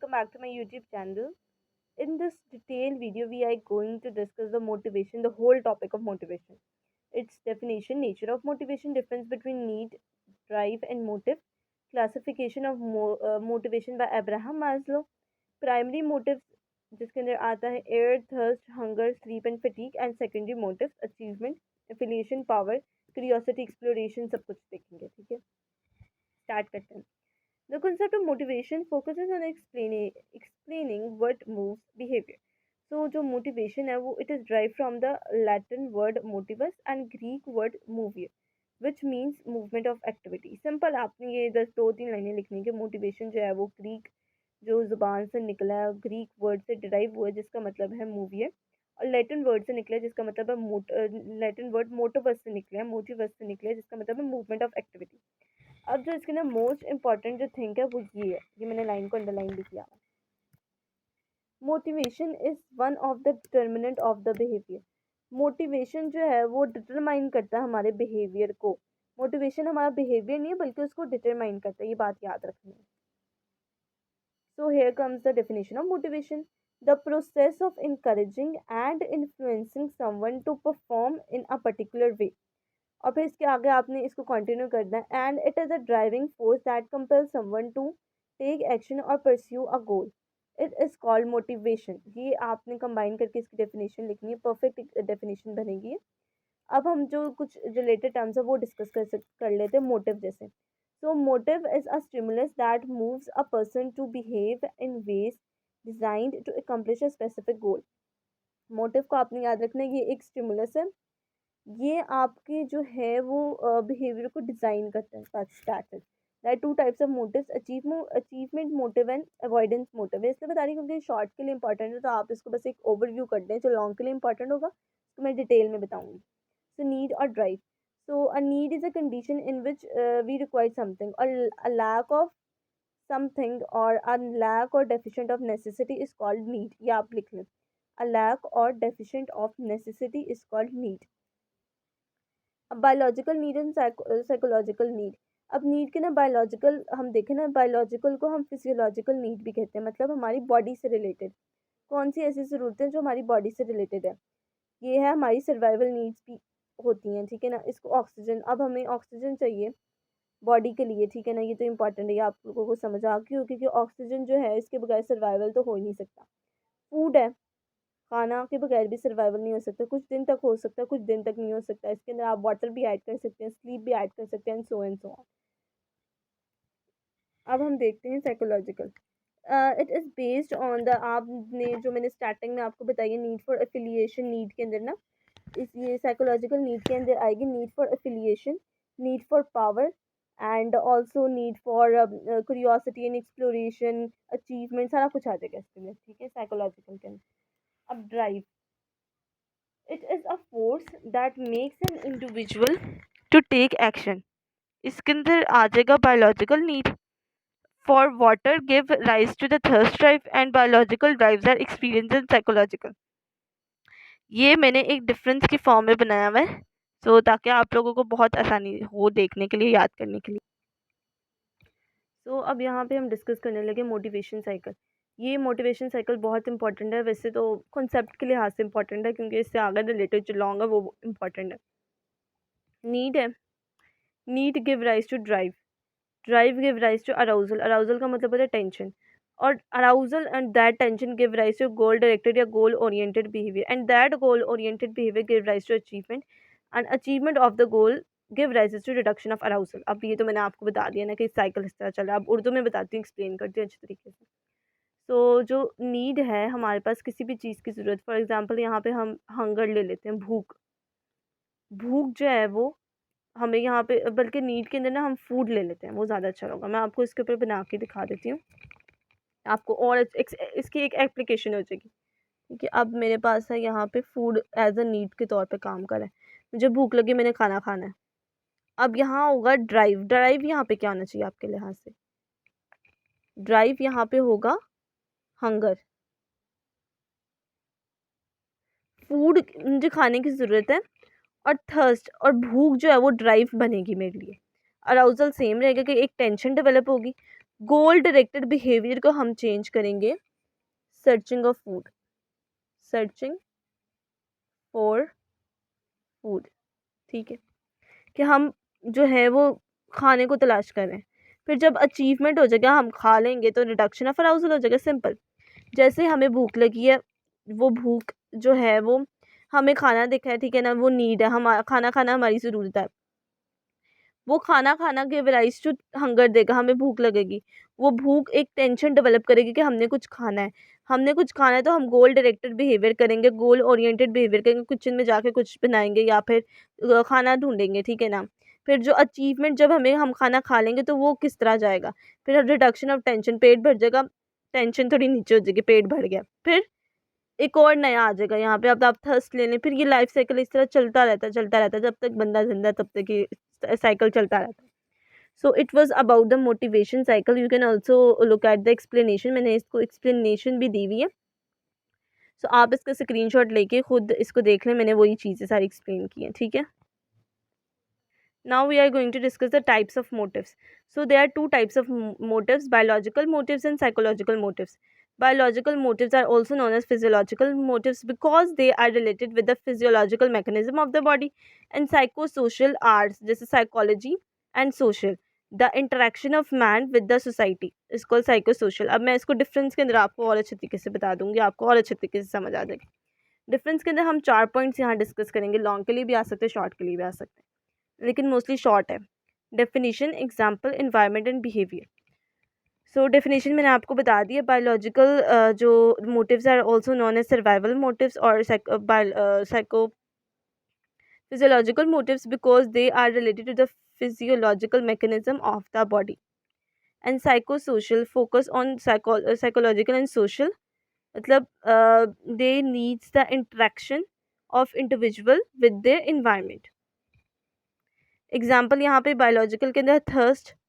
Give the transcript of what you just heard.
welcome back to my YouTube channel. In this detailed video, we are going to discuss the motivation, the whole topic of motivation. Its definition, nature of motivation, difference between need, drive, and motive, classification of motivation by Abraham Maslow, primary motives जिसके अंदर आता है air thirst hunger sleep and fatigue and secondary motives achievement affiliation power curiosity exploration सब कुछ देखेंगे ठीक है start करते हैं The concept of motivation focuses on explaining what moves behavior. So जो motivation है वो it is derived from the Latin word motivus and Greek word movere, which means movement of activity. Simple आपने ये 2-3 लाइनें लिखनी कि motivation जो है वो Greek जो ज़ुबान से निकला है Greek word से derive हुआ है जिसका मतलब है movere और Latin word से निकला है जिसका मतलब है Latin word motivus से निकला है motivus से निकला है जिसका मतलब है movement of activity. अब जो इसके ना मोस्ट इम्पॉर्टेंट जो थिंग है वो ये है ये मैंने लाइन को अंडरलाइन भी किया motivation is one of the determinant of the behaviour motivation जो है वो डिटरमाइन करता है हमारे बिहेवियर को मोटिवेशन हमारा बिहेवियर नहीं है बल्कि उसको डिटरमाइन करता है ये बात याद रखनी है so here comes the definition of motivation the process of encouraging and influencing someone to perform in a particular way और फिर इसके आगे आपने इसको कंटिन्यू करना है and it is a driving force that compel someone to take action और pursue a goal it is called motivation ये आपने कंबाइन करके इसकी डेफिनेशन लिखनी है परफेक्ट डेफिनेशन बनेगी अब हम जो कुछ रिलेटेड टर्म्स है वो डिस्कस कर लेते हैं मोटिव जैसे so motive is a stimulus that moves a person to behave in ways designed to accomplish a specific goal motive को आपने याद रखना है ये एक स्टिमुलस है ये आपके जो है वो बिहेवियर को डिज़ाइन करता है started there two types of motives achievement motive and avoidance motive है इसलिए बता रही हूँ क्योंकि शॉर्ट के लिए इंपॉर्टेंट है तो आप इसको बस एक ओवरव्यू कर दें जो लॉन्ग के लिए इंपॉर्टेंट होगा तो मैं डिटेल में बताऊँगी सो नीड और drive so a need is a condition in which we require something और अ लैक ऑफ समथिंग और अ लैक और deficient of necessity is called need ये आप लिख लें अ लैक और deficient of necessity is called need biological need and psychological need अब need के ना बायोलॉजिकल हम देखें ना बायोलॉजिकल को हम फिजियोलॉजिकल नीड भी कहते हैं मतलब हमारी बॉडी से रिलेटेड कौन सी ऐसी ज़रूरतें जो हमारी बॉडी से रिलेटेड है ये है हमारी सर्वाइवल नीड्स भी होती हैं ठीक है ना इसको ऑक्सीजन अब हमें ऑक्सीजन चाहिए बॉडी के लिए ठीक है ना ये तो इंपॉर्टेंट है ये आप लोगों को समझ आ गई होगी कि ऑक्सीजन जो है इसके बगैर सर्वाइवल तो हो ही नहीं सकता फूड है खाना के बगैर भी सर्वाइवल नहीं हो सकता कुछ दिन तक हो सकता है कुछ दिन तक नहीं हो सकता इसके अंदर आप वाटर भी ऐड कर सकते हैं स्लीप भी ऐड कर सकते हैं सो एंड सो ऑन अब हम देखते हैं psychological it is based on the आपने जो मैंने स्टार्टिंग में आपको बताई नीड फॉर एफिलिएशन नीड के अंदर ना इस ये साइकोलॉजिकल नीड के अंदर आएगी need for affiliation need for power and also need for curiosity and exploration achievement सारा कुछ आ जाएगा इसके अंदर ठीक है साइकोलॉजिकल के अंदर अब drive It is a force that makes an individual to take action. इसके अंदर आ जाएगा biological need. For water give rise to the thirst drive and biological drives are experienced and psychological. ये मैंने एक डिफरेंस की फॉर्म में बनाया हुआ है ताकि आप लोगों को बहुत आसानी हो देखने के लिए याद करने के लिए अब यहाँ पे हम डिस्कस करने लगे मोटिवेशन साइकिल ये मोटिवेशन साइकिल बहुत इंपॉर्टेंट है वैसे तो कॉन्सेप्ट के लिहाज से इंपॉर्टेंट है क्योंकि इससे आगे रिलेटेड जो लॉन्ग है वो इम्पॉर्टेंट है नीड है need give rise to drive drive give rise to arousal arousal का मतलब होता है टेंशन और arousal and that tension give rise to goal directed या goal oriented behaviour and that goal oriented behaviour give rise to achievement and achievement of the goal give rises to reduction of arousal अब ये तो मैंने आपको बता दिया ना कि साइकिल इस तरह चल रहा है अब उर्दू में बताती हूँ एक्सप्लेन करती हूँ अच्छी तरीके से जो नीड है हमारे पास किसी भी चीज़ की ज़रूरत फॉर एग्जांपल यहाँ पे हम हंगर ले लेते हैं भूख भूख जो है वो हमें यहाँ पे बल्कि नीड के अंदर ना हम फूड ले लेते हैं वो ज़्यादा अच्छा होगा मैं आपको इसके ऊपर बना के दिखा देती हूँ आपको और इसकी एक एप्लीकेशन हो जाएगी क्योंकि अब मेरे पास है यहाँ पे फूड एज अ नीड के तौर पे काम कर रहा है मुझे भूख लगी मैंने खाना खाना है अब यहाँ होगा ड्राइव ड्राइव यहाँ पे क्या होना चाहिए आपके लिहाज से ड्राइव यहाँ पे होगा हंगर फूड मुझे खाने की ज़रूरत है और थर्स्ट और भूख जो है वो ड्राइव बनेगी मेरे लिए अराउजल सेम रहेगा कि एक टेंशन डेवलप होगी गोल डायरेक्टेड बिहेवियर को हम चेंज करेंगे searching of food, searching for food, ठीक है, कि हम जो है वो खाने को तलाश कर रहे हैं। फिर जब अचीवमेंट हो जाएगा, हम खा लेंगे तो रिडक्शन ऑफ अराउजल हो जाएगा, सिंपल। जैसे हमें भूख लगी है, वो भूख जो है वो हमें खाना दिखा है, ठीक है ना, वो नीड है, हम खाना खाना हमारी ज़रूरत है। वो खाना खाना गिव राइज टू हंगर देगा, हमें भूख लगेगी, वो भूख एक टेंशन डेवलप करेगी कि हमने कुछ खाना है, हमने कुछ खाना है, तो हम गोल डायरेक्टेड बिहेवियर करेंगे, गोल ओरिएंटेड बिहेवियर करेंगे, किचन में जाके कुछ बनाएंगे या फिर खाना ढूंढेंगे, ठीक है ना। फिर जो अचीवमेंट, जब हम खाना खा लेंगे तो वो किस तरह जाएगा, फिर रिडक्शन ऑफ टेंशन, पेट भर जाएगा, टेंशन थोड़ी नीचे हो जाएगी, पेट भर गया, फिर एक और नया आ जाएगा यहाँ पे, अब आप थर्स्ट ले लें, फिर ये लाइफ साइकिल इस तरह चलता रहता है, जब तक बंदा जिंदा है, तब तक ये साइकिल चलता रहता है। So it was about the motivation cycle. You can also look at the explanation, मैंने इसको एक्सप्लेनेशन भी दी हुई है, सो आप इसका स्क्रीनशॉट लेके खुद इसको देख लें, मैंने वही चीज़ें सारी एक्सप्लेन की हैं, ठीक है। Now we are going to discuss the types of motives. So there are two types of motives: biological motives and psychological motives. Biological motives are also known as physiological motives because they are related with the physiological mechanism of the body. And psychosocial arts, this is psychology and social, the interaction of man with the society is called psychosocial. अब मैं इसको difference के अंदर आपको और अच्छे तरीके से बता दूंगी, आपको और अच्छे तरीके से समझ आ जाएगी। डिफरेंस के अंदर हम 4 पॉइंट्स यहाँ डिस्कस करेंगे, लॉन्ग के लिए भी आ सकते हैं, शॉर्ट के लिए भी आ सकते हैं, लेकिन मोस्टली शॉर्ट है। Definition, example, environment and behaviour. So definition मैंने आपको बता दी है। बायोलॉजिकल जो motives are also known as survival motives और psycho physiological motives because they are related to the physiological mechanism of the body. And psycho social focus on psychological and social, मतलब they needs the interaction of individual with their environment. Example यहाँ पे biological के अंदर thirst,